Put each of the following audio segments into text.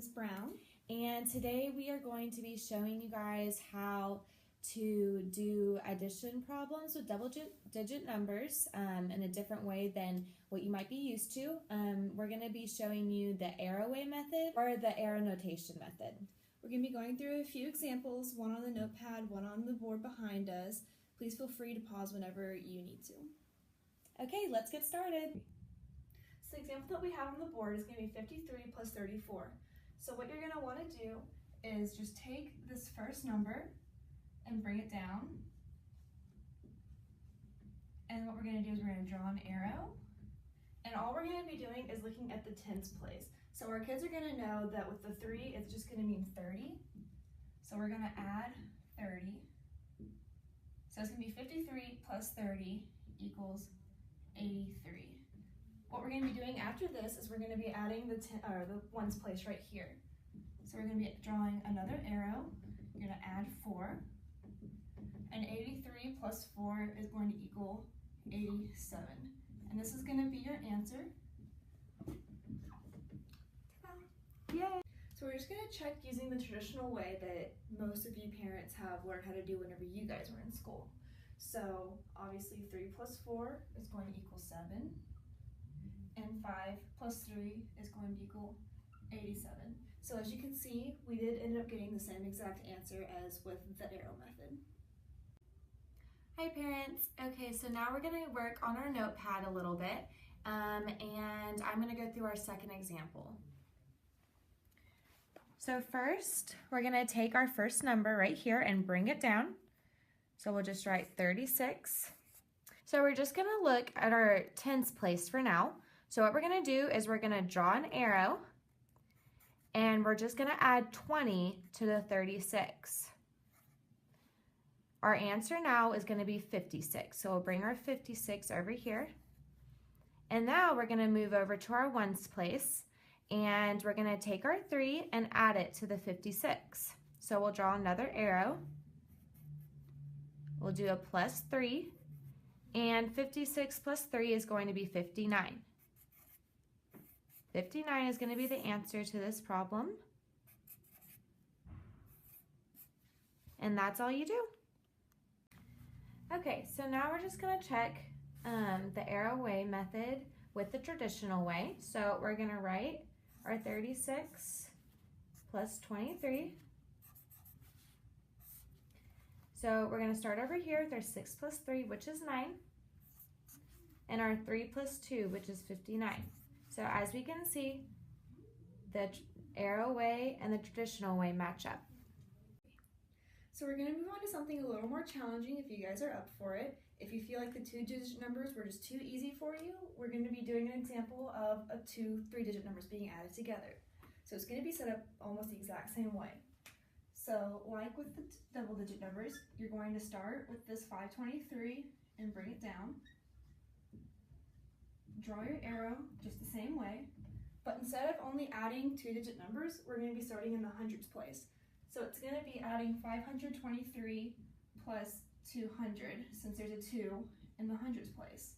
Miss Brown. And today we are going to be showing you guys how to do addition problems with double-digit numbers in a different way than what you might be used to. We're going to be showing you the arrowway method or the arrow notation method. We're going to be going through a few examples, one on the notepad, one on the board behind us. Please feel free to pause whenever you need to. Okay, let's get started. So the example that we have on the board is going to be 53 plus 34. So what you're going to want to do is just take this first number and bring it down. And what we're going to do is we're going to draw an arrow. And all we're going to be doing is looking at the tens place. So our kids are going to know that with the 3, it's just going to mean 30. So we're going to add 30. So it's going to be 53 plus 30 equals 83. What we're going to be doing after this is we're going to be adding the ones place right here. So we're going to be drawing another arrow. You're going to add 4. And 83 plus 4 is going to equal 87. And this is going to be your answer. Yay! So we're just going to check using the traditional way that most of you parents have learned how to do whenever you guys were in school. So obviously 3 plus 4 is going to equal 7. And 5 plus 3 is going to equal 87. So as you can see, we did end up getting the same exact answer as with the arrow method. Hi parents. Okay, so now we're going to work on our notepad a little bit, and I'm going to go through our second example. So first, we're going to take our first number right here and bring it down. So we'll just write 36. So we're just going to look at our tens place for now. So what we're going to do is we're going to draw an arrow, and we're just going to add 20 to the 36. Our answer now is going to be 56. So we'll bring our 56 over here. And now we're going to move over to our ones place, and we're going to take our 3 and add it to the 56. So we'll draw another arrow. We'll do a plus 3, and 56 plus 3 is going to be 59. 59 is going to be the answer to this problem. And that's all you do. Okay, so now we're just going to check the arrowway method with the traditional way. So we're going to write our 36 plus 23. So we're going to start over here with our 6 plus 3, which is 9, and our 3 plus 2, which is 59. So as we can see, the arrow way and the traditional way match up. So we're going to move on to something a little more challenging if you guys are up for it. If you feel like the 2-digit numbers were just too easy for you, we're going to be doing an example of 2 3-digit numbers being added together. So it's going to be set up almost the exact same way. So like with the double-digit numbers, you're going to start with this 523 and bring it down. Draw your arrow just the same way, but instead of only adding 2-digit numbers, we're going to be starting in the hundreds place. So it's going to be adding 523 plus 200, since there's a 2 in the hundreds place.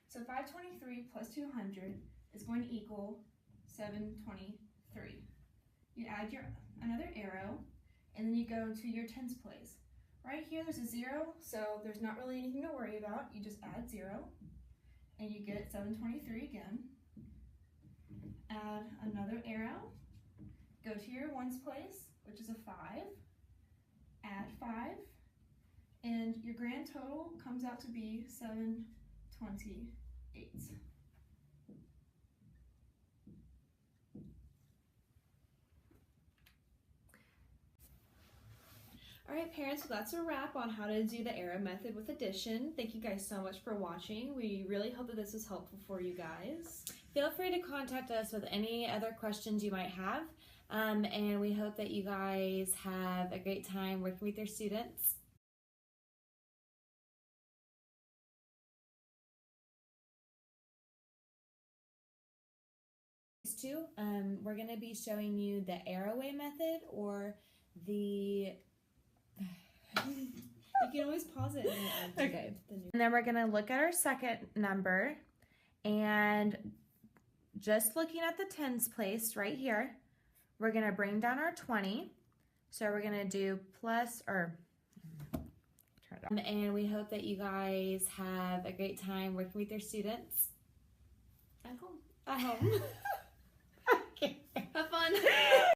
So 523 plus 200 is going to equal 723. You add another arrow, and then you go to your tens place. Right here there's a 0, so there's not really anything to worry about. You just add 0, and you get 723 again. Add another arrow, go to your ones place, which is a 5, add 5, and your grand total comes out to be 728. Alright parents, so that's a wrap on how to do the arrow method with addition. Thank you guys so much for watching. We really hope that this was helpful for you guys. Feel free to contact us with any other questions you might have, and we hope that you guys have a great time working with your students. We're going to be showing you the arrowway method or the You can always pause it and add okay. And then we're going to look at our second number, and just looking at the tens place right here, we're going to bring down our 20. So we're going to do plus, or turn it on. And we hope that you guys have a great time working with your students. At home. At home. Have fun.